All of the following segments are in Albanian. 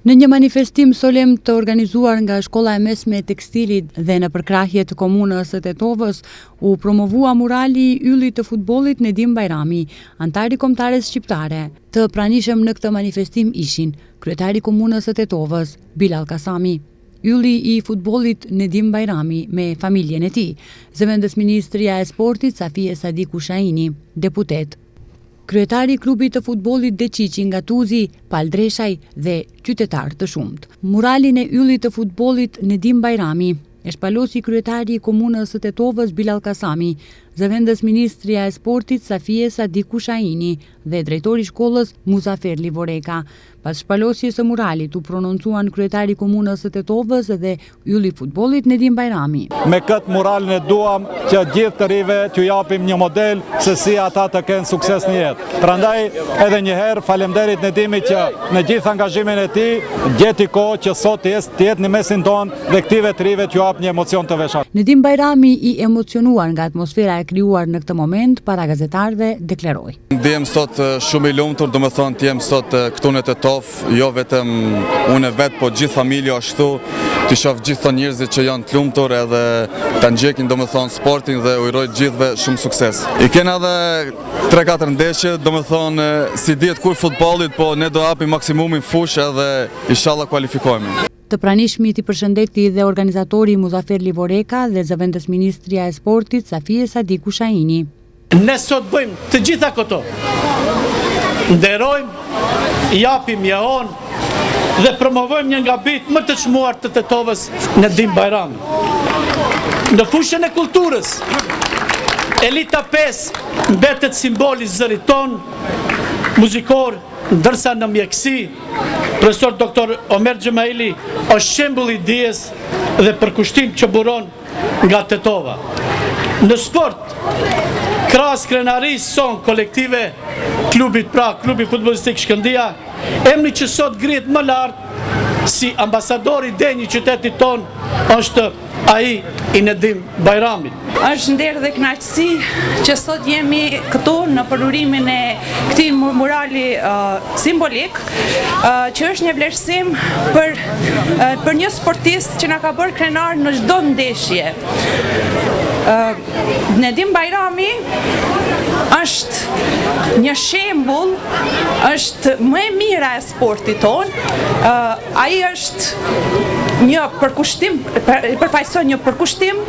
Në një manifestim solemn të organizuar nga Shkolla e Mesme e Tekstilit dhe në përkrahje të komunës së Tetovës, u promovua murali i yllit të futbollit Nedim Bajrami, antari kombëtares shqiptare. Të pranishëm në këtë manifestim ishin kryetari i komunës së Tetovës, Bilal Kasami, ylli i futbollit Nedim Bajrami me familjen e tij, zëvendësministria e sportit Safie Sadi Kushaini, deputet, kryetari i klubit të futbollit Deqiqi nga Tuzi, Pal Dreshaj dhe qytetar të shumt. Muralin e yllit të futbollit Nedim Bajrami e shpalosi kryetari i komunës së Tetovës Bilal Kasami, zëvendësministria e sportit Safie Sadi Kushaini dhe drejtori i shkollës Muzafer Livoreka. Pas shpalosjes së muralit u prononcuan kryetari i komunës së Tetovës dhe ylli i futbollit Nedim Bajrami. Me këtë mural ne duam që gjithë të rive t'ju japim një model se si ata të kenë sukses në jetë. Prandaj edhe një herë falemderit Nedimit që në gjithë angazhimin e tij gjeti kohë që sot të jetë në mesin tonë dhe këtive të rive t'ju jap një emocion të veçantë. Nedim Bajrami i emocionuar nga atmosfera e krijuar në këtë moment para gazetarëve deklaroi: Ndihem sot shumë i lumtur, domethënë të jem sot këtu në Tetov, jo vetëm unë vetë, po gjithë familja ashtu, të shoh gjithë të njerëzit që janë të lumtur edhe ta ndjekin domethënë sportin dhe uroj gjithëve shumë sukses. I kena edhe 3-4 ndeshje, domethënë si dihet kur futbollit, po ne do hapim maksimumin fushë edhe inshallah kualifikohemi. Të pranishmit i përshëndeti dhe organizatori Muzafer Livoreka dhe zëvendësministria e sportit Safie Sadi Kushaini. Ne sot bëjmë të gjitha këto. Nderojmë, japim jeon dhe promovojmë një nga bitë më të çmuar të Tetovës, Nedim Bajrami. Në fushën e kulturës, Elita 5 mbetet simboli zërit ton, muzikor, ndërsa në mjekësi, profesor Dr. Omer Gjemaili është shembull i dijes dhe përkushtim që buron nga Tetova. Në sport, krahas krenarisë son kolektive klubit klubi futbollistik Shkëndija, emri që sot ngrihet më lart si ambasador i denj i qytetit ton është ai i Nedim Bajramit. Është nder dhe kënaqësi që sot jemi këtu në përurimin e këtij murali simbolik, që është një vlerësim për një sportist që na ka bërë krenar në çdo ndeshje. Nedim Bajrami është një shembull, është më e mira e sportit ton. Ai është një përkushtim, përfaqëson një përkushtim,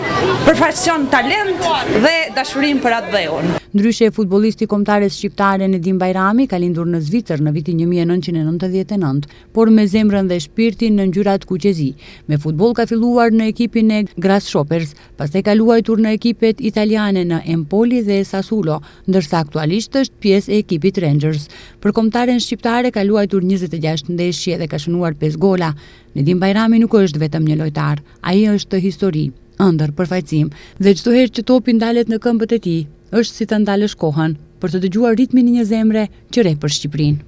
përfaqëson talent dhe dashurinë për atë dheun. Ndryshe, futbollisti kombëtares shqiptare Nedim Bajrami ka lindur në Zvicër në vitin 1999, por me zemrën dhe shpirtin në ngjyrat kuqezi. Me futboll ka filluar në ekipin e Grasshopper, pastaj ka luajtur në ekipet italiane në Empoli dhe Sassuolo, ndërsa aktualisht është pjesë e ekipit Rangers. Për kombëtaren shqiptare ka luajtur 26 ndeshje dhe ka shënuar 5 gola. Nedim Bajrami nuk është vetëm një lojtar, ai është histori, ëndër, përfaqësim, dhe çdo herë që topi ndalet në këmbët e tij, është si të ndalësh kohën për të dëgjuar ritmin e një zemre që reh për Shqipërinë.